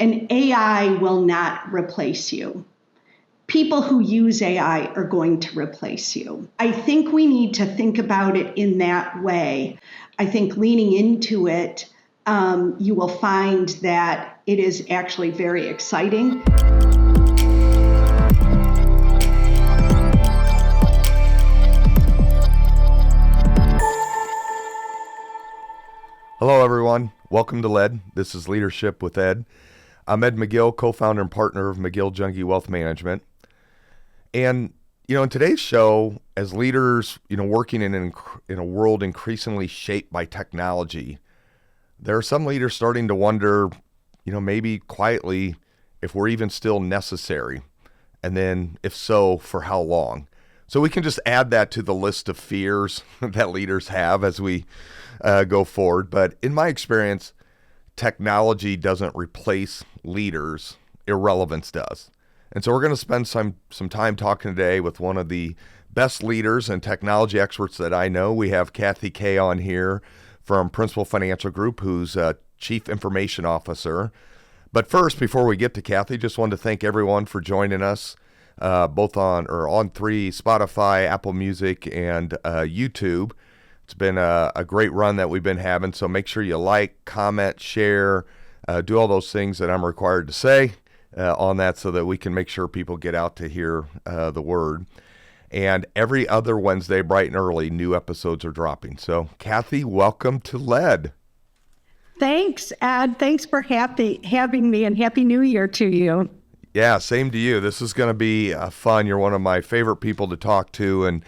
And AI will not replace you. People who use AI are going to replace you. I think we need to think about it in that way. I think leaning into it, you will find that it is actually very exciting. Hello, everyone. Welcome to LED. This is Leadership with Ed. I'm Ed McGill, co-founder and partner of McGill Junkie Wealth Management. And, in today's show, as leaders, working in a world increasingly shaped by technology, there are some leaders starting to wonder, maybe quietly, if we're even still necessary. And then, if so, for how long? So we can just add that to the list of fears that leaders have as we go forward. But in my experience, technology doesn't replace leaders. Irrelevance does. And so we're going to spend some time talking today with one of the best leaders and technology experts that I know. We have Kathy Kay on here from Principal Financial Group, who's Chief Information Officer. But first, before we get to Kathy, just wanted to thank everyone for joining us. Both on 3, Spotify, Apple Music, and YouTube. It's been a great run that we've been having, so make sure you like, comment, share, do all those things that I'm required to say on that so that we can make sure people get out to hear the word. And every other Wednesday, bright and early, new episodes are dropping. So, Kathy, welcome to LED. Thanks, Ed. Thanks for having me, and Happy New Year to you. Yeah, same to you. This is going to be fun. You're one of my favorite people to talk to. And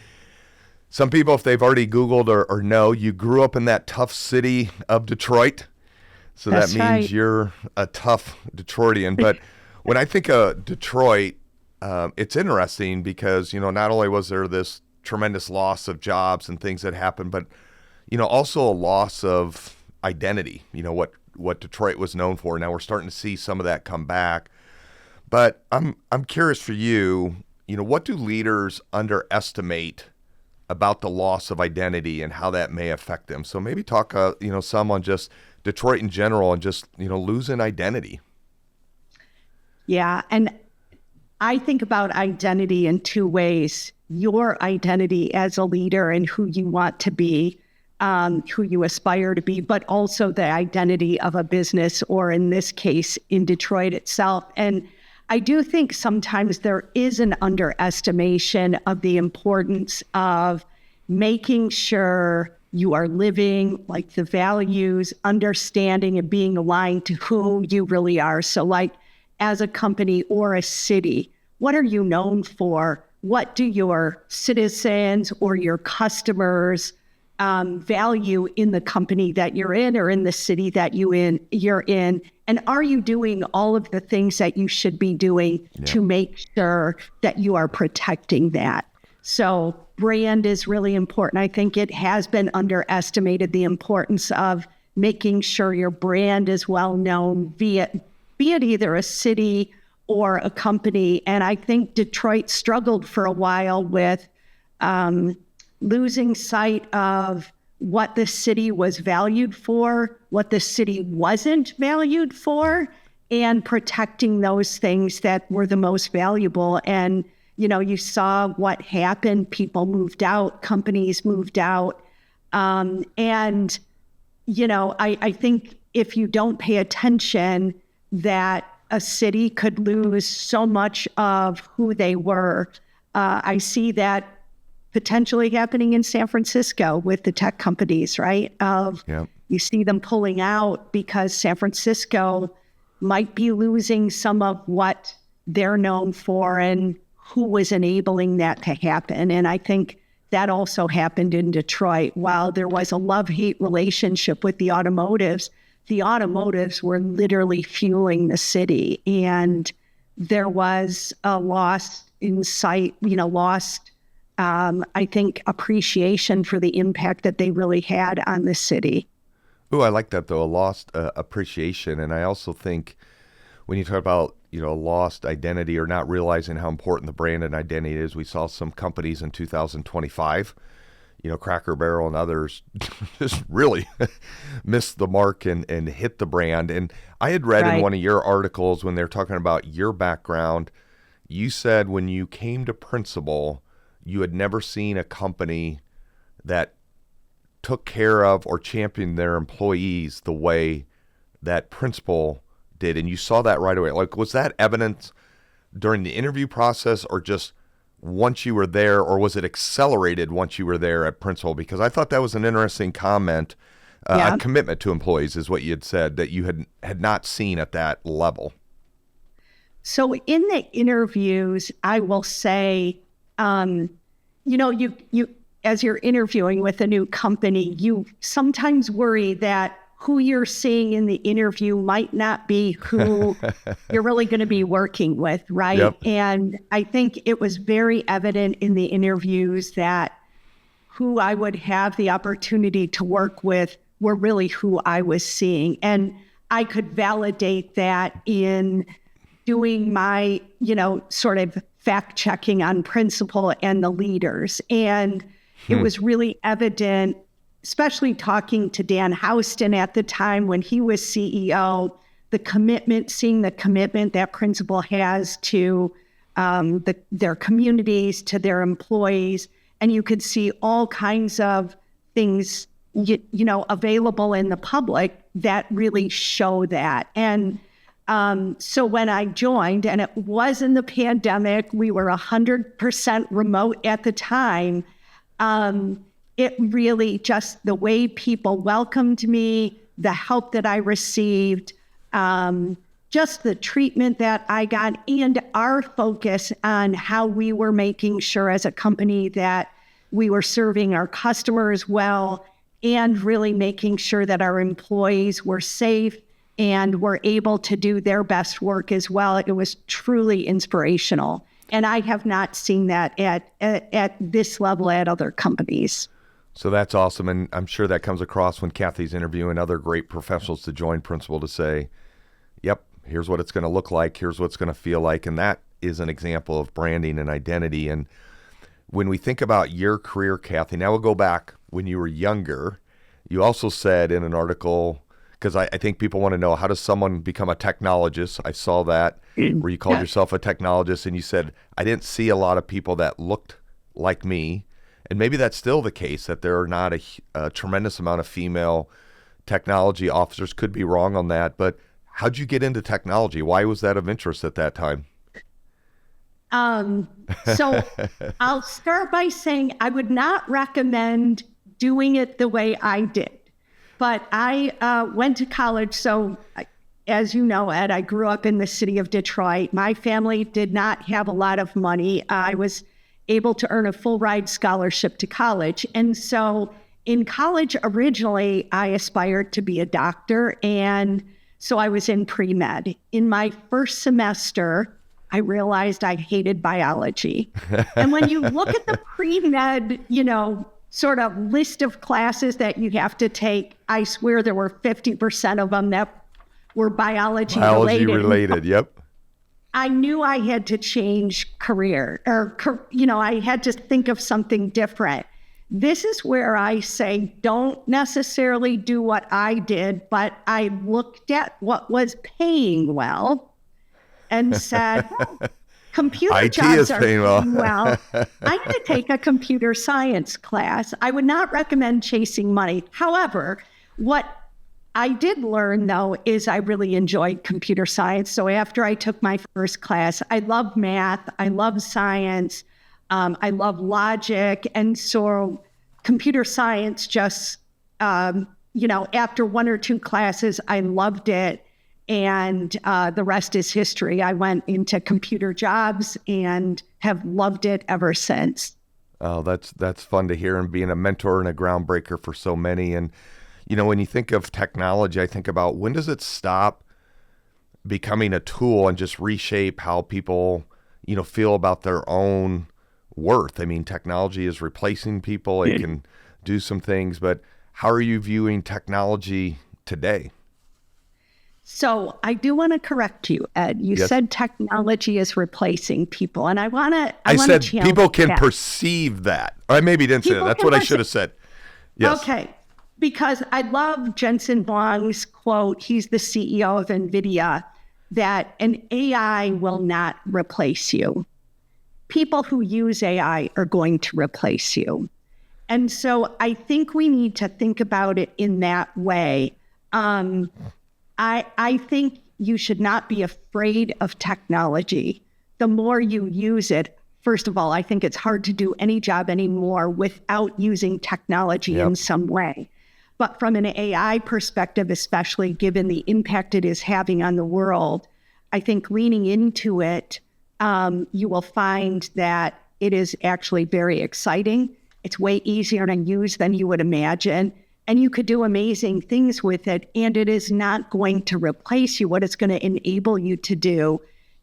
some people, if they've already Googled or know, you grew up in that tough city of Detroit. So That's that means right. You're a tough Detroitian. But when I think of Detroit, it's interesting because, not only was there this tremendous loss of jobs and things that happened, but, also a loss of identity, what Detroit was known for. Now we're starting to see some of that come back. But I'm curious for you, what do leaders underestimate about the loss of identity and how that may affect them? So maybe talk, some on just Detroit in general and just, losing identity. Yeah, and I think about identity in 2 ways. Your identity as a leader and who you want to be, who you aspire to be, but also the identity of a business, or in this case, in Detroit itself. And I do think sometimes there is an underestimation of the importance of making sure you are living like the values, understanding and being aligned to who you really are. So like as a company or a city, what are you known for? What do your citizens or your customers value in the company that you're in or in the city that you're in? And are you doing all of the things that you should be doing to make sure that you are protecting that? So brand is really important. I think it has been underestimated, the importance of making sure your brand is well known, be it either a city or a company. And I think Detroit struggled for a while with losing sight of what the city was valued for, what the city wasn't valued for, and protecting those things that were the most valuable. And, you saw what happened. People moved out, companies moved out. I think if you don't pay attention, that a city could lose so much of who they were. I see that potentially happening in San Francisco with the tech companies, right? You see them pulling out because San Francisco might be losing some of what they're known for and who was enabling that to happen. And I think that also happened in Detroit. While there was a love-hate relationship with the automotives were literally fueling the city. And there was a loss in sight, I think, appreciation for the impact that they really had on the city. Ooh, I like that, though, a lost appreciation. And I also think when you talk about, lost identity or not realizing how important the brand and identity is, we saw some companies in 2025, Cracker Barrel and others just really missed the mark and hit the brand. And I had read in one of your articles when they're talking about your background, you said when you came to Principal, you had never seen a company that took care of or championed their employees the way that Principal did. And you saw that right away. Like, was that evident during the interview process or just once you were there, or was it accelerated once you were there at Principal? Because I thought that was an interesting comment. A commitment to employees is what you had said that you had not seen at that level. So in the interviews, I will say, you as you're interviewing with a new company, you sometimes worry that who you're seeing in the interview might not be who you're really going to be working with, right? Yep. And I think it was very evident in the interviews that who I would have the opportunity to work with were really who I was seeing. And I could validate that in doing my, sort of fact checking on Principal and the leaders. And it was really evident, especially talking to Dan Houston at the time when he was CEO, seeing the commitment that Principal has to their communities, to their employees. And you could see all kinds of things, available in the public that really show that. And so when I joined, and it was in the pandemic, we were 100% remote at the time. It really just the way people welcomed me, the help that I received, just the treatment that I got, and our focus on how we were making sure as a company that we were serving our customers well and really making sure that our employees were safe and were able to do their best work as well. It was truly inspirational. And I have not seen that at this level at other companies. So that's awesome. And I'm sure that comes across when Kathy's interviewing other great professionals to join Principal to say, yep, here's what it's going to look like. Here's what it's going to feel like. And that is an example of branding and identity. And when we think about your career, Kathy, now we'll go back when you were younger. You also said in an article, because I think people want to know, how does someone become a technologist? I saw that where you called yourself a technologist, and you said, I didn't see a lot of people that looked like me. And maybe that's still the case, that there are not a tremendous amount of female technology officers. Could be wrong on that, but how'd you get into technology? Why was that of interest at that time? So I'll start by saying I would not recommend doing it the way I did. But I went to college. So as you know, Ed, I grew up in the city of Detroit. My family did not have a lot of money. I was able to earn a full ride scholarship to college. And so in college, originally, I aspired to be a doctor. And so I was in pre-med. In my first semester, I realized I hated biology. And when you look at the pre-med, sort of list of classes that you have to take, I swear there were 50% of them that were biology related. Yep. I knew I had to change career, or, I had to think of something different. This is where I say, don't necessarily do what I did, but I looked at what was paying well and said, computer IT jobs are paying well. I'm going to take a computer science class. I would not recommend chasing money. However, what I did learn, though, is I really enjoyed computer science. So after I took my first class, I love math, I love science, I love logic. And so computer science just, after one or two classes, I loved it. And the rest is history. I went into computer jobs and have loved it ever since. Oh, that's fun to hear, and being a mentor and a groundbreaker for so many. And, when you think of technology, I think about, when does it stop becoming a tool and just reshape how people, feel about their own worth? I mean, technology is replacing people. It can do some things, but how are you viewing technology today? So I do want to correct you, Ed. You Yes. said technology is replacing people, and I want to. I said challenge people can that. perceive that. Or I maybe didn't say that. People That's can what I should have said. Yes. Okay. Because I love Jensen Huang's quote. He's the CEO of NVIDIA, that an AI will not replace you. People who use AI are going to replace you. And so I think we need to think about it in that way. I think you should not be afraid of technology. The more you use it, first of all, I think it's hard to do any job anymore without using technology in some way. But from an AI perspective, especially given the impact it is having on the world, I think leaning into it, you will find that it is actually very exciting. It's way easier to use than you would imagine. And you could do amazing things with it. And it is not going to replace you. What it's going to enable you to do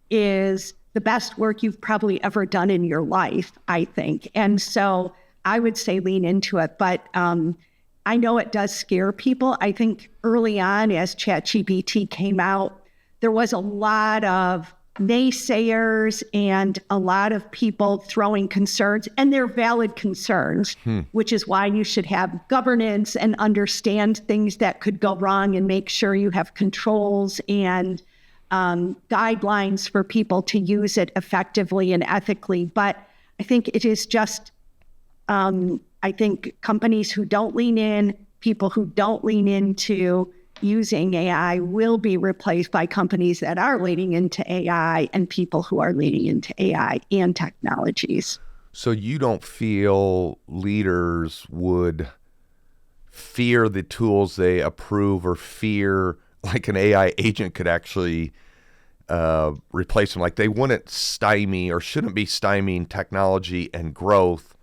is the best work you've probably ever done in your life, I think. And so I would say lean into it. But I know it does scare people. I think early on, as ChatGPT came out, there was a lot of naysayers and a lot of people throwing concerns, and they're valid concerns, which is why you should have governance and understand things that could go wrong and make sure you have controls and guidelines for people to use it effectively and ethically. But I think it is just, I think companies who don't lean in, people who don't lean into using AI will be replaced by companies that are leaning into AI and people who are leaning into AI and technologies. So you don't feel leaders would fear the tools they approve or fear like an AI agent could actually replace them? Like they wouldn't stymie or shouldn't be stymieing technology and growth,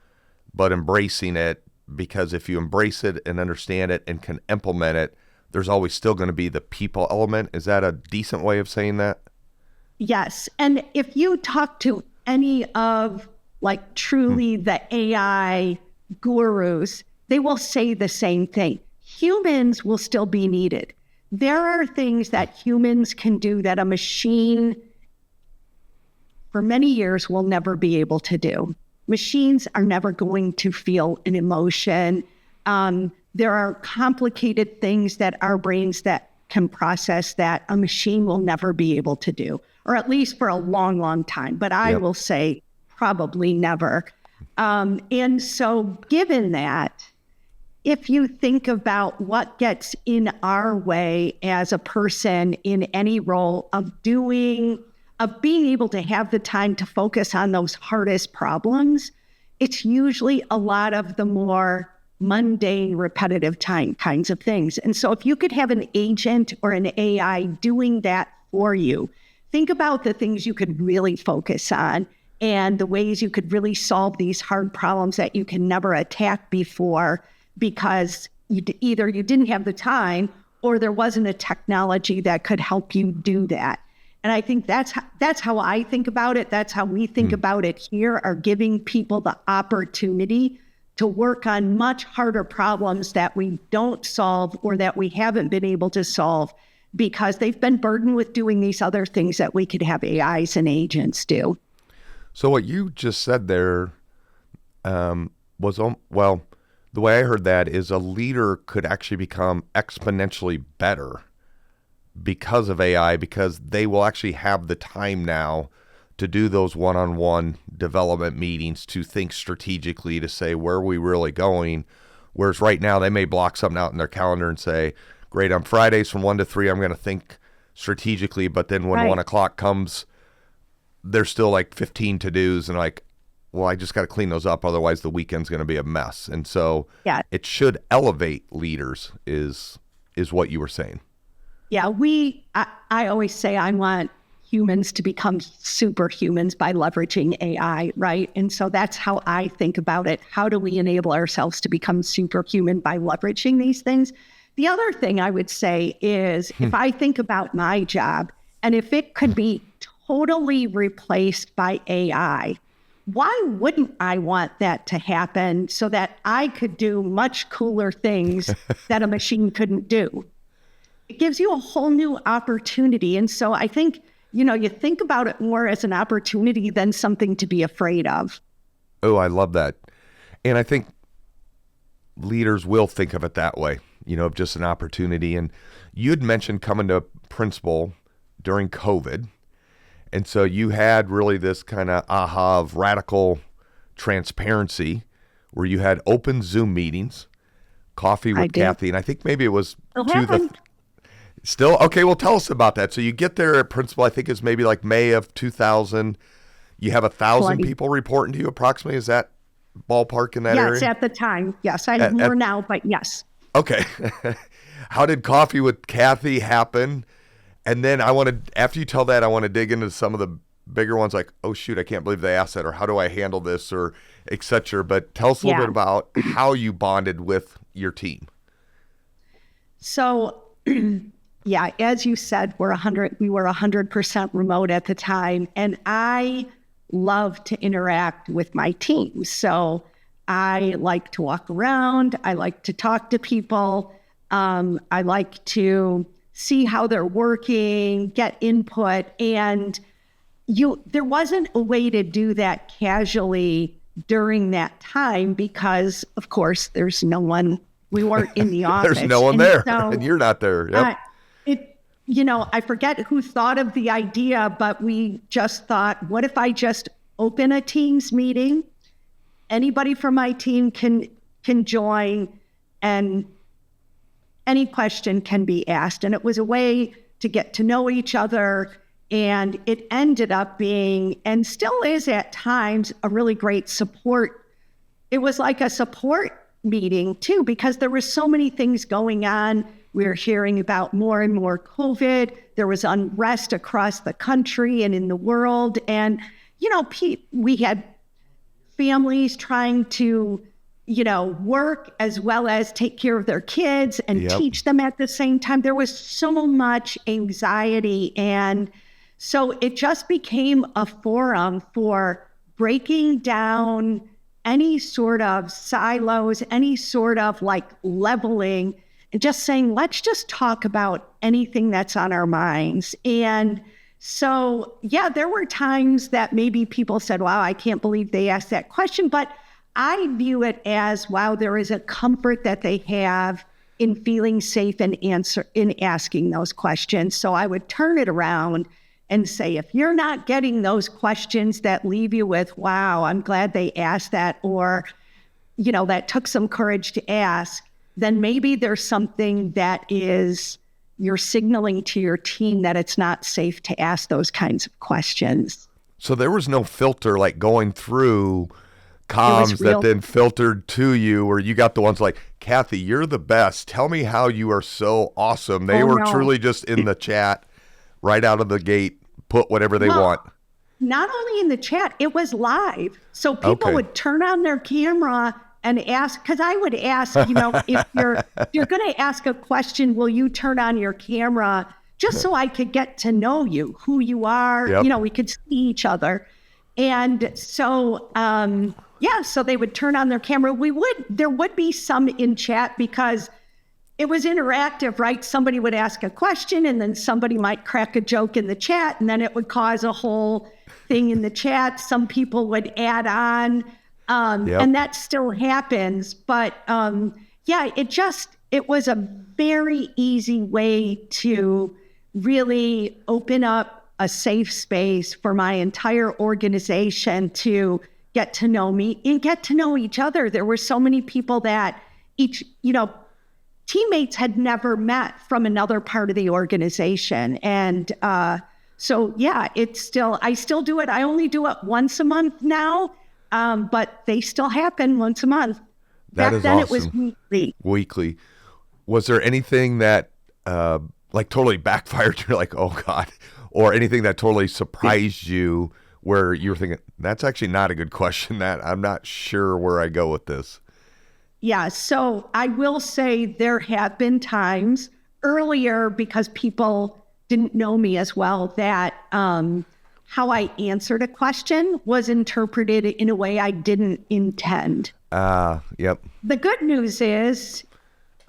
but embracing it, because if you embrace it and understand it and can implement it, there's always still going to be the people element. Is that a decent way of saying that? Yes. And if you talk to any of like truly the AI gurus, they will say the same thing. Humans will still be needed. There are things that humans can do that a machine for many years will never be able to do. Machines are never going to feel an emotion. There are complicated things that our brains that can process that a machine will never be able to do, or at least for a long, long time. But I will say probably never. And so given that, if you think about what gets in our way as a person in any role of being able to have the time to focus on those hardest problems, it's usually a lot of the more mundane, repetitive kinds of things. And so if you could have an agent or an AI doing that for you, think about the things you could really focus on and the ways you could really solve these hard problems that you can never attack before because either you didn't have the time or there wasn't a technology that could help you do that. And I think that's how I think about it. That's how we think about it here, are giving people the opportunity to work on much harder problems that we don't solve or that we haven't been able to solve because they've been burdened with doing these other things that we could have AIs and agents do. So what you just said there was, well, the way I heard that is a leader could actually become exponentially better because of AI, because they will actually have the time now to do those one-on-one development meetings, to think strategically, to say, where are we really going? Whereas right now they may block something out in their calendar and say, great, on Fridays from 1 to 3, I'm going to think strategically. But then when 1 o'clock comes, there's still like 15 to-dos and like, well, I just got to clean those up. Otherwise the weekend's going to be a mess. And so it should elevate leaders is what you were saying. Yeah, I always say I want humans to become superhumans by leveraging AI, right? And so that's how I think about it. How do we enable ourselves to become superhuman by leveraging these things? The other thing I would say is if I think about my job and if it could be totally replaced by AI, why wouldn't I want that to happen so that I could do much cooler things that a machine couldn't do? it gives you a whole new opportunity. And so I think, you think about it more as an opportunity than something to be afraid of. Oh, I love that. And I think leaders will think of it that way, of just an opportunity. And you'd mentioned coming to principal during COVID. And so you had really this kind of aha of radical transparency where you had open Zoom meetings, coffee with Kathy. And I think maybe it was Still? Okay, well, tell us about that. So you get there at principal, I think it's maybe like May of 2000. You have 1,000 people reporting to you approximately. Is that ballpark in that area? Yes, at the time. Yes, I have more now, but yes. Okay. How did coffee with Kathy happen? And then after you tell that, I want to dig into some of the bigger ones like, oh, shoot, I can't believe they asked that, or how do I handle this, or et cetera. But tell us a little bit about how you bonded with your team. So... Yeah, as you said, we were 100% remote at the time, and I love to interact with my team. So I like to walk around. I like to talk to people. I like to see how they're working, get input, and there wasn't a way to do that casually during that time because, of course, there's no one. We weren't in the office. There's no one there, and you're not there. Yep. I forget who thought of the idea, but we just thought, what if I just open a Teams meeting? Anybody from my team can join, and any question can be asked. And it was a way to get to know each other. And it ended up being, and still is at times, a really great support. It was like a support meeting too, because there were so many things going on. We were hearing about more and more COVID. There was unrest across the country and in the world. And, we had families trying to, work as well as take care of their kids and teach them at the same time. There was so much anxiety. And so it just became a forum for breaking down any sort of silos, any sort of leveling, and just saying, let's just talk about anything that's on our minds. And so, there were times that maybe people said, wow, I can't believe they asked that question. But I view it as, wow, there is a comfort that they have in feeling safe in asking those questions. So I would turn it around and say, if you're not getting those questions that leave you with, wow, I'm glad they asked that, or, that took some courage to ask, then maybe there's something that is you're signaling to your team that it's not safe to ask those kinds of questions. So there was no filter like going through comms that then filtered to you, where you got the ones like, Kathy, you're the best. Tell me how you are so awesome. They were truly just in the chat right out of the gate, put whatever they want. Not only in the chat, it was live. So people would turn on their camera and ask, because I would ask, if you're going to ask a question, will you turn on your camera just so I could get to know you, who you are, we could see each other. And so, so they would turn on their camera. There would be some in chat because it was interactive, right? Somebody would ask a question and then somebody might crack a joke in the chat, and then it would cause a whole thing in the chat. Some people would add on. And that still happens, but it was a very easy way to really open up a safe space for my entire organization to get to know me and get to know each other. There were so many people that teammates had never met from another part of the organization. And I still do it. I only do it once a month now. But they still happen once a month. Back then awesome. It was weekly. Was there anything that totally backfired? You're like, oh God, or anything that totally surprised you where you were thinking, that's actually not a good question, that I'm not sure where I go with this? Yeah. So I will say there have been times earlier, because people didn't know me as well, that, how I answered a question was interpreted in a way I didn't intend. Yep. The good news is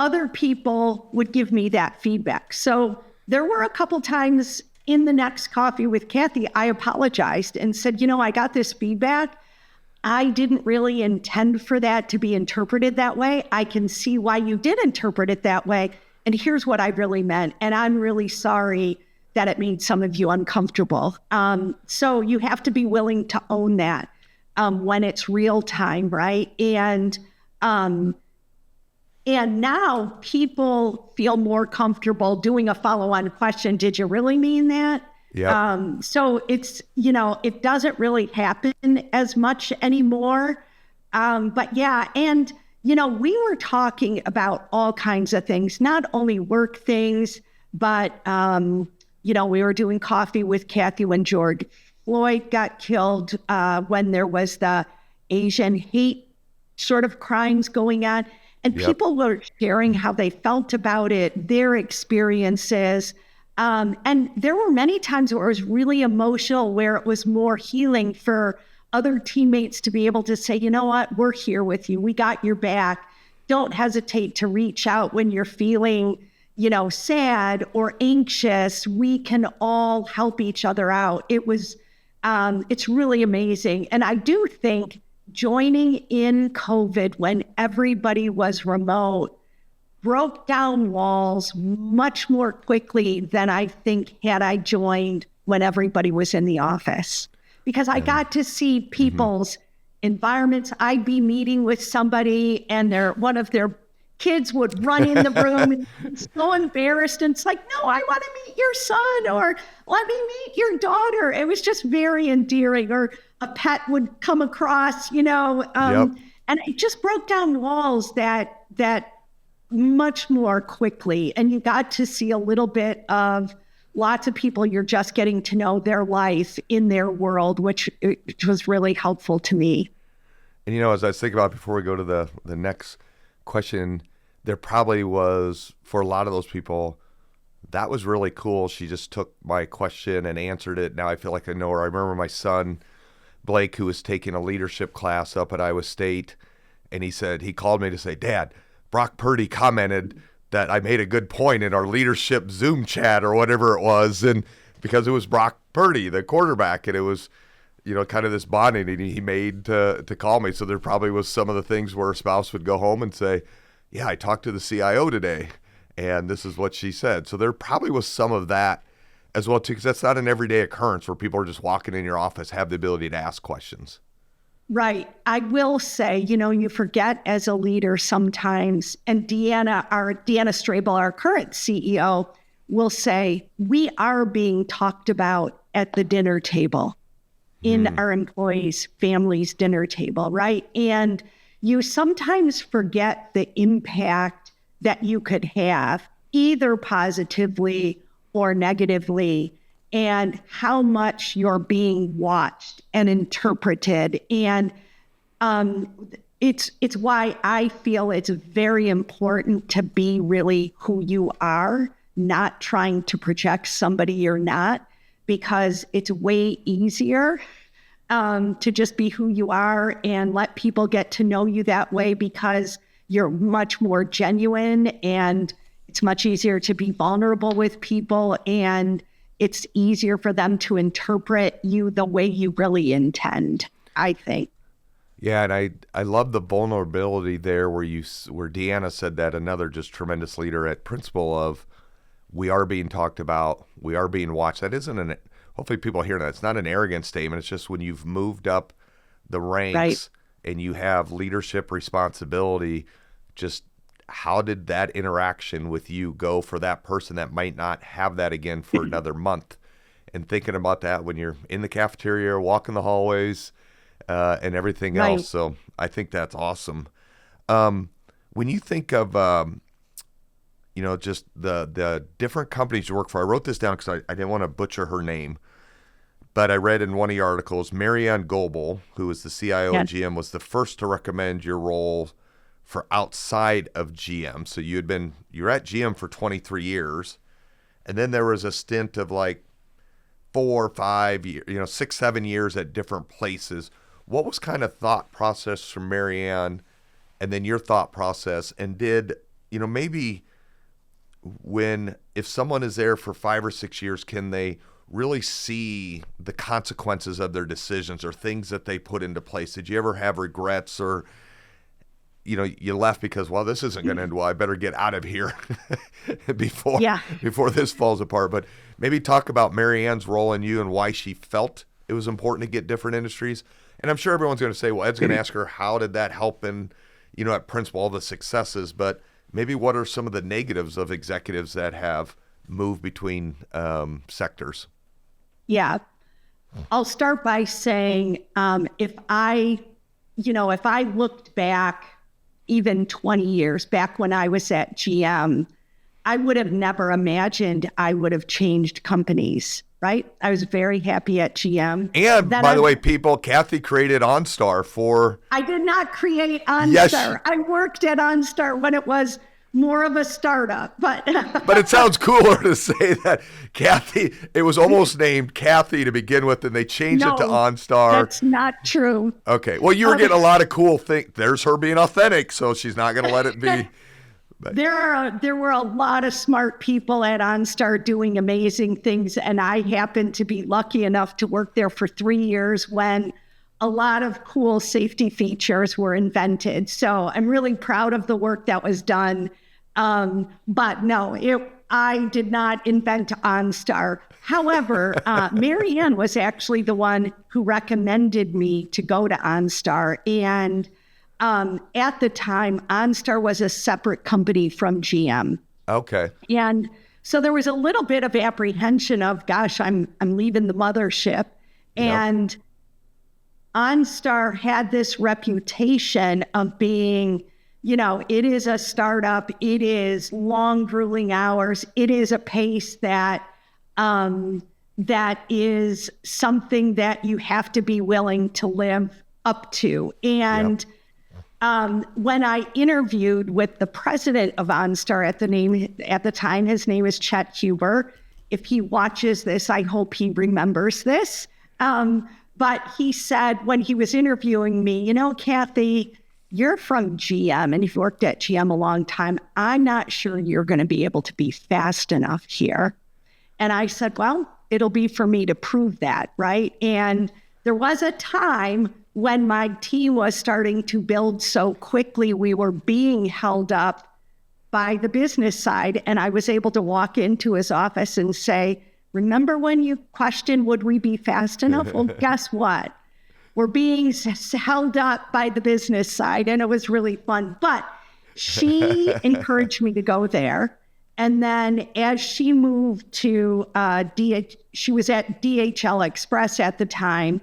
other people would give me that feedback. So there were a couple times in the next coffee with Kathy, I apologized and said, I got this feedback. I didn't really intend for that to be interpreted that way. I can see why you did interpret it that way. And here's what I really meant. And I'm really sorry that it made some of you uncomfortable. So you have to be willing to own that when it's real time, right? And now people feel more comfortable doing a follow-on question. Did you really mean that? Yeah. So it's, it doesn't really happen as much anymore. But yeah, and, we were talking about all kinds of things, not only work things, but, we were doing coffee with Kathy when George Floyd got killed, when there was the Asian hate sort of crimes going on. And people were sharing how they felt about it, their experiences. And there were many times where it was really emotional, where it was more healing for other teammates to be able to say, you know what, we're here with you. We got your back. Don't hesitate to reach out when you're feeling, sad or anxious. We can all help each other out. It's really amazing. And I do think joining in COVID when everybody was remote broke down walls much more quickly than I think had I joined when everybody was in the office. Because I got to see people's environments. I'd be meeting with somebody and one of their kids would run in the room and so embarrassed. And it's like, no, I want to meet your son, or let me meet your daughter. It was just very endearing. Or a pet would come across, and it just broke down walls that much more quickly. And you got to see a little bit of lots of people. You're just getting to know their life in their world, which was really helpful to me. And, as I was thinking about before we go to the next question, there probably was, for a lot of those people, that was really cool. She just took my question and answered it. Now I feel like I know her. I remember my son, Blake, who was taking a leadership class up at Iowa State, and he called me to say, Dad, Brock Purdy commented that I made a good point in our leadership Zoom chat or whatever it was. And because it was Brock Purdy, the quarterback, and it was, kind of this bonding he made to call me. So there probably was some of the things where a spouse would go home and say, yeah, I talked to the CIO today, and this is what she said. So there probably was some of that as well, too, because that's not an everyday occurrence where people are just walking in your office, have the ability to ask questions. Right. I will say, you forget as a leader sometimes, and Deanna Strable, our current CEO, will say, we are being talked about at the dinner table, in our employees' families' dinner table, right? And you sometimes forget the impact that you could have, either positively or negatively, and how much you're being watched and interpreted. And it's why I feel it's very important to be really who you are, not trying to project somebody you're not, because it's way easier to just be who you are and let people get to know you that way, because you're much more genuine, and it's much easier to be vulnerable with people, and it's easier for them to interpret you the way you really intend, I think. Yeah, and I love the vulnerability there where Deanna said that, another just tremendous leader at Principal, of we are being talked about, we are being watched. That isn't hopefully people hear that. It's not an arrogant statement. It's just when you've moved up the ranks, right, and you have leadership responsibility, just how did that interaction with you go for that person that might not have that again for another month? And thinking about that when you're in the cafeteria, walking the hallways, and everything else. So I think that's awesome. When you think of, just the different companies you work for, I wrote this down because I didn't want to butcher her name, but I read in one of your articles, Marianne Goebel, who was the CIO at GM, was the first to recommend your role for outside of GM. So you were at GM for 23 years, and then there was a stint of like 4 or 5 years, 6, 7 years at different places. What was kind of thought process from Marianne, and then your thought process, and did maybe if someone is there for 5 or 6 years, can they really see the consequences of their decisions or things that they put into place? Did you ever have regrets, or you left because, well, this isn't going to end well, I better get out of here before this falls apart? But maybe talk about Mary Ann's role in you and why she felt it was important to get different industries. And I'm sure everyone's going to say, well, Ed's going to ask her, how did that help in, at Principal, all the successes? But maybe what are some of the negatives of executives that have moved between sectors? Yeah. I'll start by saying, if I looked back even 20 years back when I was at GM, I would have never imagined I would have changed companies, right? I was very happy at GM. And then by the way, people, Kathy created OnStar for... I did not create OnStar. Yes. I worked at OnStar when it was more of a startup, but... But it sounds cooler to say that Kathy, it was almost named Kathy to begin with, and they changed it to OnStar. That's not true. Okay. Well, you were getting a lot of cool things. There's her being authentic, so she's not going to let it be... But. There were a lot of smart people at OnStar doing amazing things, and I happened to be lucky enough to work there for 3 years when a lot of cool safety features were invented. So I'm really proud of the work that was done. But no, I did not invent OnStar. However, Mary Ann was actually the one who recommended me to go to OnStar, and at the time, OnStar was a separate company from GM. Okay. And so there was a little bit of apprehension of, gosh, I'm leaving the mothership. And OnStar had this reputation of being, it is a startup. It is long, grueling hours. It is a pace that is something that you have to be willing to live up to. And when I interviewed with the president of OnStar at the time, his name is Chet Huber. If he watches this, I hope he remembers this. But he said when he was interviewing me, Kathy, you're from GM and you've worked at GM a long time. I'm not sure you're going to be able to be fast enough here. And I said, well, it'll be for me to prove that, right? And there was a time when my team was starting to build so quickly, we were being held up by the business side. And I was able to walk into his office and say, remember when you questioned, would we be fast enough? Well, guess what? We're being held up by the business side. And it was really fun. But she encouraged me to go there. And then as she moved to she was at DHL Express at the time.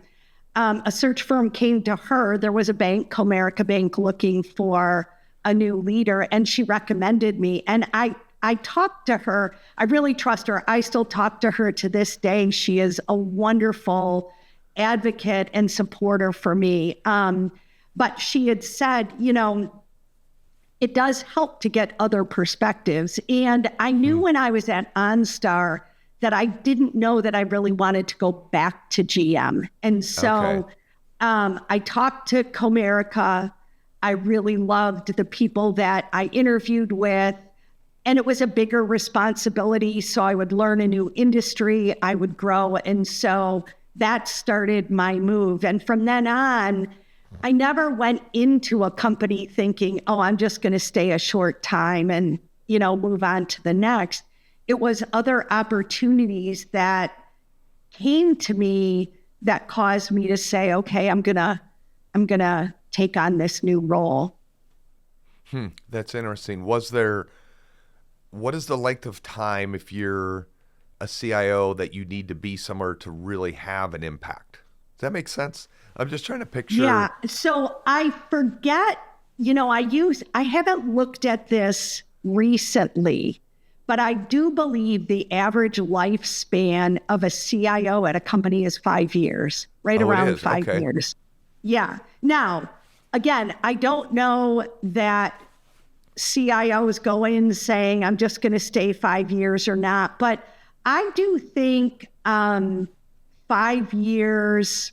A search firm came to her. There was a bank, Comerica Bank, looking for a new leader, and she recommended me. And I talked to her. I really trust her. I still talk to her to this day. She is a wonderful advocate and supporter for me. But she had said, it does help to get other perspectives. And I knew when I was at OnStar that I didn't know that I really wanted to go back to GM. And so I talked to Comerica. I really loved the people that I interviewed with. And it was a bigger responsibility. So I would learn a new industry. I would grow. And so that started my move. And from then on, I never went into a company thinking, oh, I'm just going to stay a short time and, move on to the next. It was other opportunities that came to me that caused me to say, okay, I'm gonna take on this new role. That's interesting. What is the length of time if you're a CIO that you need to be somewhere to really have an impact? Does that make sense? I'm just trying to picture. Yeah. So I forget, I haven't looked at this recently, but I do believe the average lifespan of a CIO at a company is 5 years, around 5 years. Yeah. Now, again, I don't know that CIOs go in saying, I'm just going to stay 5 years or not, but I do think 5 years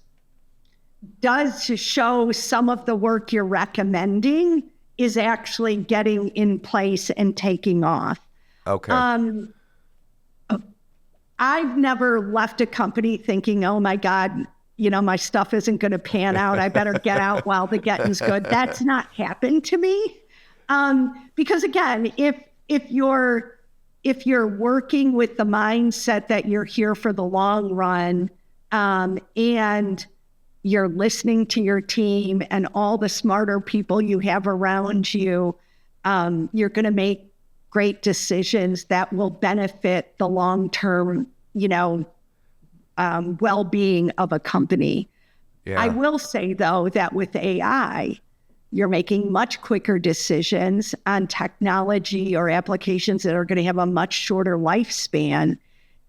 does show some of the work you're recommending is actually getting in place and taking off. Okay. I've never left a company thinking, oh my God, my stuff isn't going to pan out. I better get out while the getting's good. That's not happened to me. Because again, if you're working with the mindset that you're here for the long run, and you're listening to your team and all the smarter people you have around you, you're going to make great decisions that will benefit the long-term, well-being of a company. Yeah. I will say, though, that with AI, you're making much quicker decisions on technology or applications that are going to have a much shorter lifespan.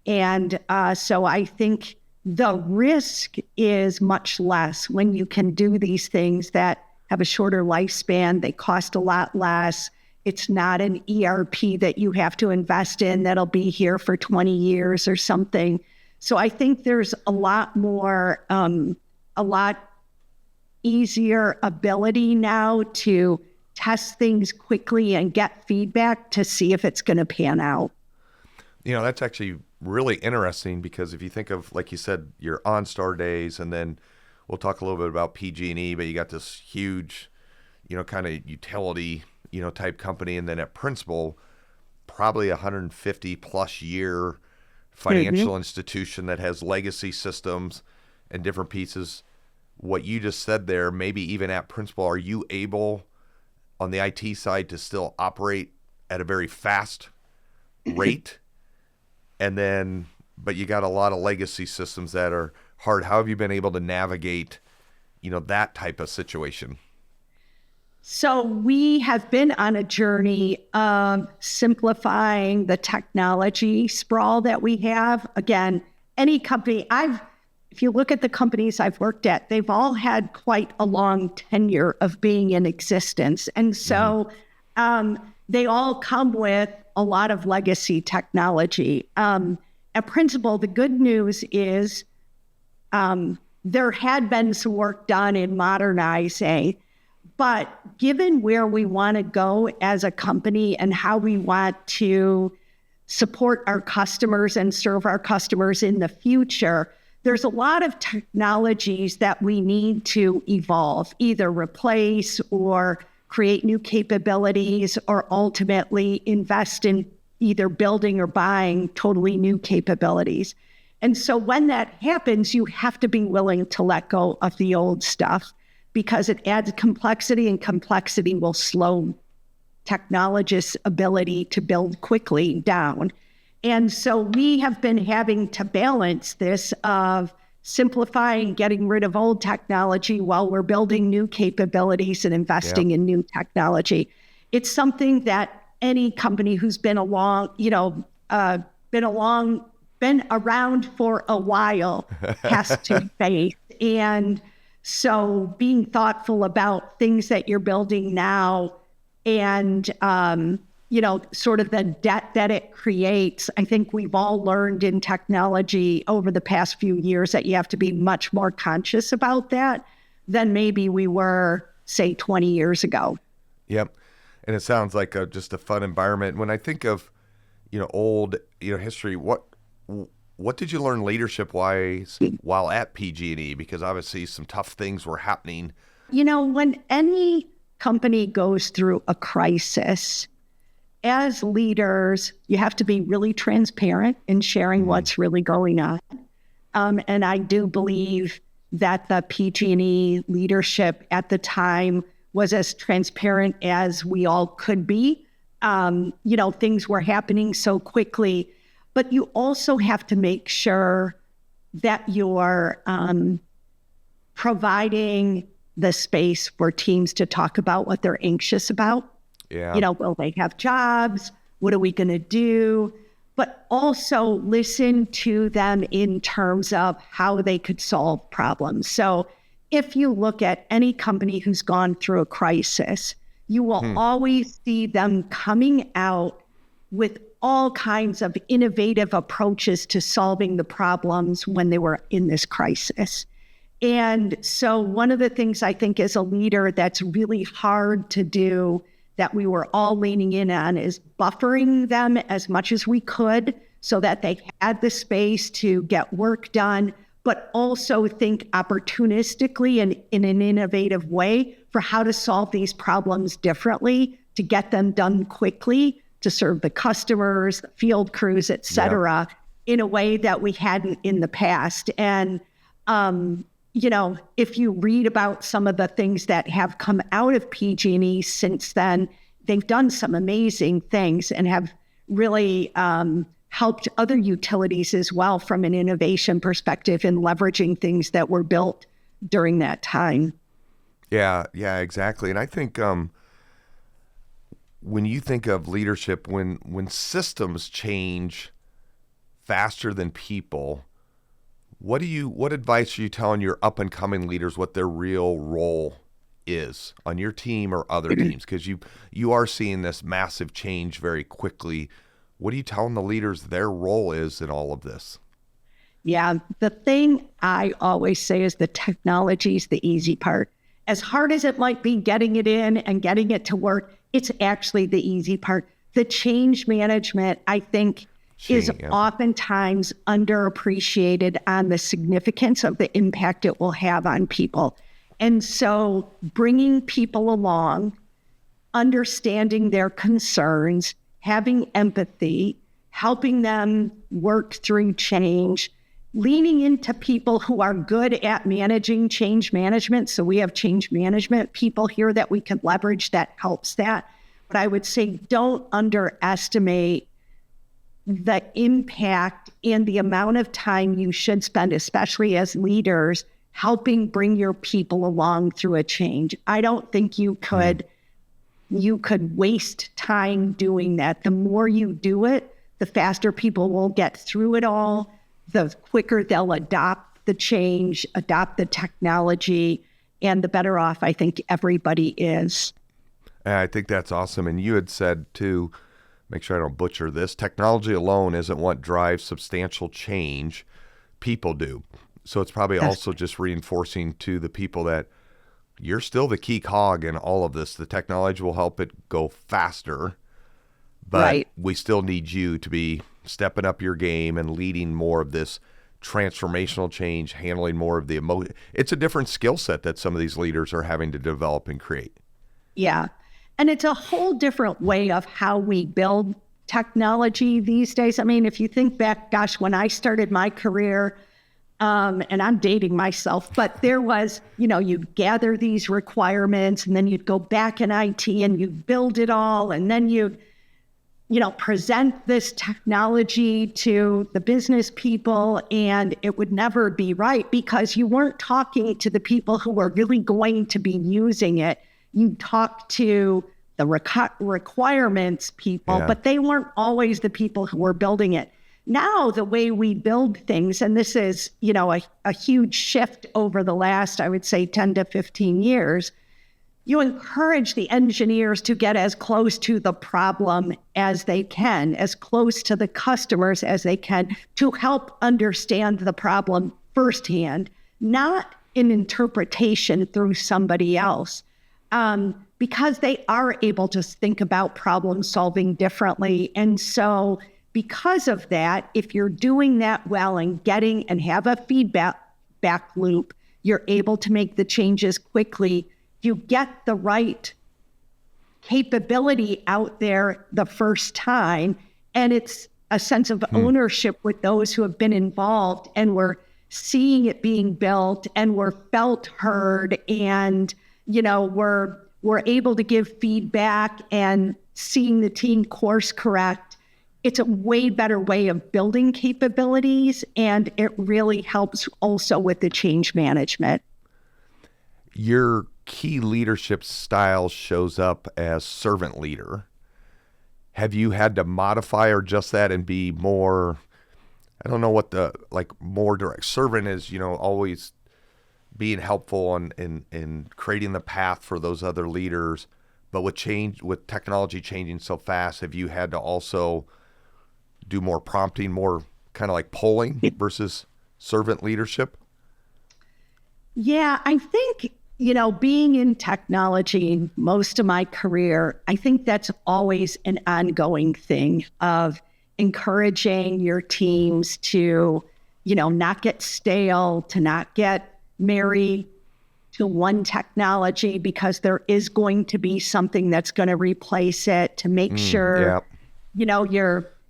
And so I think the risk is much less when you can do these things that have a shorter lifespan. They cost a lot less. It's not an ERP that you have to invest in that'll be here for 20 years or something. So I think there's a lot easier ability now to test things quickly and get feedback to see if it's going to pan out. That's actually really interesting, because if you think of, like you said, your OnStar days, and then we'll talk a little bit about PG&E, but you got this huge, kind of utility, type company. And then at Principal, probably 150 plus year financial institution that has legacy systems and different pieces. What you just said there, maybe even at Principal, are you able on the IT side to still operate at a very fast rate? And then, but you got a lot of legacy systems that are hard. How have you been able to navigate, that type of situation? So we have been on a journey of simplifying the technology sprawl that we have. Again, any company, if you look at the companies I've worked at, they've all had quite a long tenure of being in existence. And so they all come with a lot of legacy technology. At Principal, the good news is there had been some work done in modernizing, but given where we want to go as a company and how we want to support our customers and serve our customers in the future, there's a lot of technologies that we need to evolve, either replace or create new capabilities, or ultimately invest in either building or buying totally new capabilities. And so when that happens, you have to be willing to let go of the old stuff, because it adds complexity, and complexity will slow technologists' ability to build quickly down. And so we have been having to balance this of simplifying, getting rid of old technology while we're building new capabilities and investing in new technology. It's something that any company who's been been around for a while has to face. And so being thoughtful about things that you're building now and, sort of the debt that it creates. I think we've all learned in technology over the past few years that you have to be much more conscious about that than maybe we were, say, 20 years ago. Yep. And it sounds like just a fun environment. When I think of, old, history, what did you learn leadership-wise while at PG&E? Because obviously some tough things were happening. When any company goes through a crisis, as leaders, you have to be really transparent in sharing what's really going on. And I do believe that the PG&E leadership at the time was as transparent as we all could be. Things were happening so quickly, but you also have to make sure that you're providing the space for teams to talk about what they're anxious about. Yeah. Will they have jobs? What are we going to do? But also listen to them in terms of how they could solve problems. So if you look at any company who's gone through a crisis, you will always see them coming out with all kinds of innovative approaches to solving the problems when they were in this crisis. And so one of the things I think as a leader that's really hard to do that we were all leaning in on is buffering them as much as we could so that they had the space to get work done, but also think opportunistically and in an innovative way for how to solve these problems differently, to get them done quickly, to serve the customers, the field crews, et cetera, in a way that we hadn't in the past. And, if you read about some of the things that have come out of PG&E since then, they've done some amazing things and have really helped other utilities as well from an innovation perspective in leveraging things that were built during that time. Yeah, exactly. And I think when you think of leadership, when systems change faster than people, what advice are you telling your up and coming leaders what their real role is on your team or other teams? Because you are seeing this massive change very quickly. What are you telling the leaders their role is in all of this? Yeah, the thing I always say is the technology is the easy part. As hard as it might be getting it in and getting it to work, it's actually the easy part. The change management, I think, is oftentimes underappreciated on the significance of the impact it will have on people. And so bringing people along, understanding their concerns, having empathy, helping them work through change, leaning into people who are good at managing change management. So we have change management people here that we can leverage that helps that. But I would say don't underestimate the impact and the amount of time you should spend, especially as leaders, helping bring your people along through a change. I don't think you could waste time doing that. The more you do it, the faster people will get through it all, the quicker they'll adopt the change, adopt the technology, and the better off I think everybody is. I think that's awesome. And you had said too, make sure I don't butcher this, technology alone isn't what drives substantial change. People do. So it's probably also just reinforcing to the people that you're still the key cog in all of this. The technology will help it go faster, but we still need you to be stepping up your game and leading more of this transformational change, handling more of the emotion. It's a different skill set that some of these leaders are having to develop and create. Yeah. And it's a whole different way of how we build technology these days. I mean, if you think back, gosh, when I started my career, and I'm dating myself, but there was, you'd gather these requirements and then you'd go back in IT and you'd build it all. And then you'd, present this technology to the business people, and it would never be right because you weren't talking to the people who were really going to be using it. You talk to the requirements people, but they weren't always the people who were building it. Now, the way we build things, and this is, a huge shift over the last, I would say, 10 to 15 years, you encourage the engineers to get as close to the problem as they can, as close to the customers as they can, to help understand the problem firsthand, not in interpretation through somebody else. Because they are able to think about problem solving differently. And so because of that, if you're doing that well and getting and have a feedback loop, you're able to make the changes quickly. You get the right capability out there the first time. And it's a sense of ownership with those who have been involved and were seeing it being built and were felt heard and, we're able to give feedback and seeing the team course correct. It's a way better way of building capabilities, and it really helps also with the change management. Your key leadership style shows up as servant leader. Have you had to modify or adjust that and be more, I don't know what more direct? Servant is, always being helpful in creating the path for those other leaders. But with technology changing so fast, have you had to also do more prompting, more kind of like polling versus servant leadership? Yeah, I think, being in technology most of my career, I think that's always an ongoing thing of encouraging your teams to, not get stale, to not get married to one technology, because there is going to be something that's going to replace it, to make sure,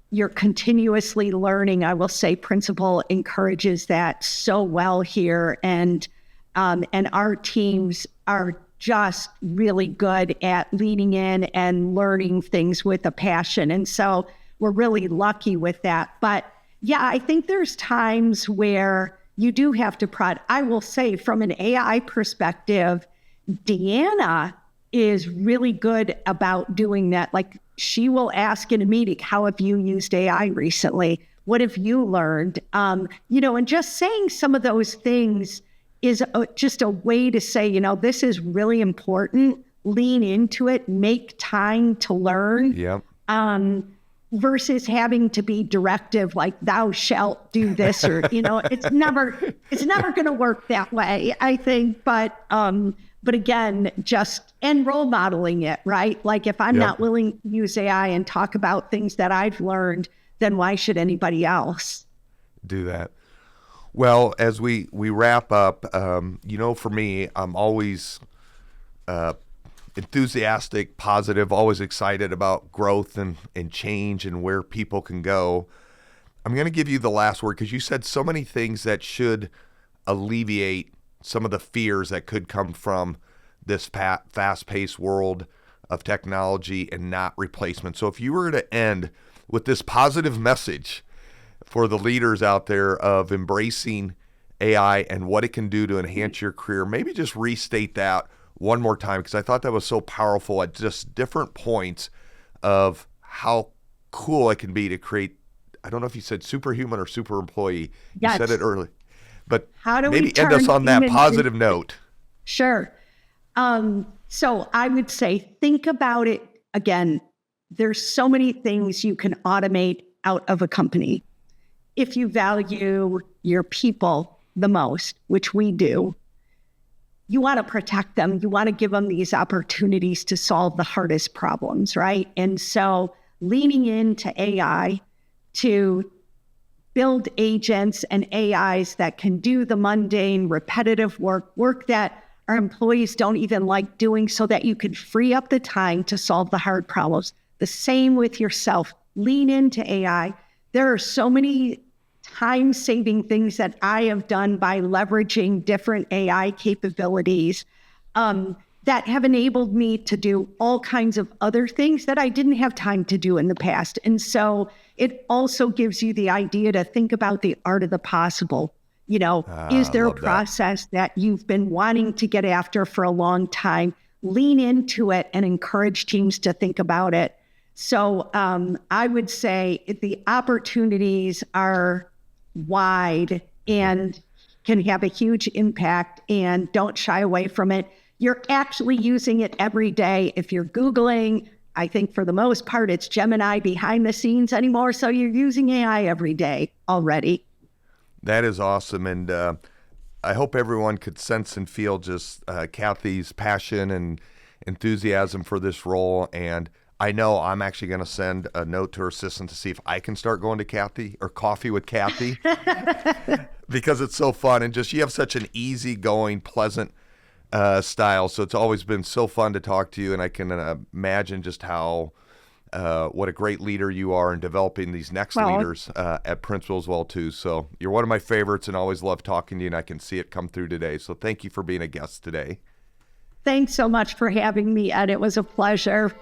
you're continuously learning. I will say Principal encourages that so well here. And our teams are just really good at leaning in and learning things with a passion. And so we're really lucky with that. But yeah, I think there's times where you do have to prod. I will say from an AI perspective, Deanna is really good about doing that. Like, she will ask in a meeting, how have you used AI recently? What have you learned? And just saying some of those things is just a way to say, this is really important. Lean into it, make time to learn. Yep. Versus having to be directive, like thou shalt do this, or it's never going to work that way, I think. But again, and role modeling it, right? Like, if I'm not willing to use AI and talk about things that I've learned, then why should anybody else do that? Well, as we wrap up, for me, I'm always enthusiastic, positive, always excited about growth and change and where people can go. I'm going to give you the last word, because you said so many things that should alleviate some of the fears that could come from this fast-paced world of technology and not replacement. So if you were to end with this positive message for the leaders out there of embracing AI and what it can do to enhance your career, maybe just restate that one more time, because I thought that was so powerful at just different points of how cool it can be to create, I don't know if you said superhuman or super employee. You said it early. But how do maybe end us on that positive note. Sure. So I would say, think about it again. There's so many things you can automate out of a company. If you value your people the most, which we do, you want to protect them. You want to give them these opportunities to solve the hardest problems, right? And so leaning into AI to build agents and AIs that can do the mundane, repetitive work that our employees don't even like doing, so that you could free up the time to solve the hard problems. The same with yourself. Lean into AI. There are so many time-saving things that I have done by leveraging different AI capabilities that have enabled me to do all kinds of other things that I didn't have time to do in the past. And so it also gives you the idea to think about the art of the possible. Is there a process that you've been wanting to get after for a long time? Lean into it and encourage teams to think about it. So I would say the opportunities are wide and can have a huge impact, and don't shy away from it. You're actually using it every day. If you're Googling, I think for the most part, it's Gemini behind the scenes anymore. So you're using AI every day already. That is awesome. And I hope everyone could sense and feel just Kathy's passion and enthusiasm for this role. And I know I'm actually going to send a note to her assistant to see if I can start going to Kathy or coffee with Kathy because it's so fun. And just, you have such an easygoing, pleasant style. So it's always been so fun to talk to you. And I can imagine just how, what a great leader you are in developing these next leaders at Principal as well too. So you're one of my favorites and always love talking to you, and I can see it come through today. So thank you for being a guest today. Thanks so much for having me, Ed. It was a pleasure.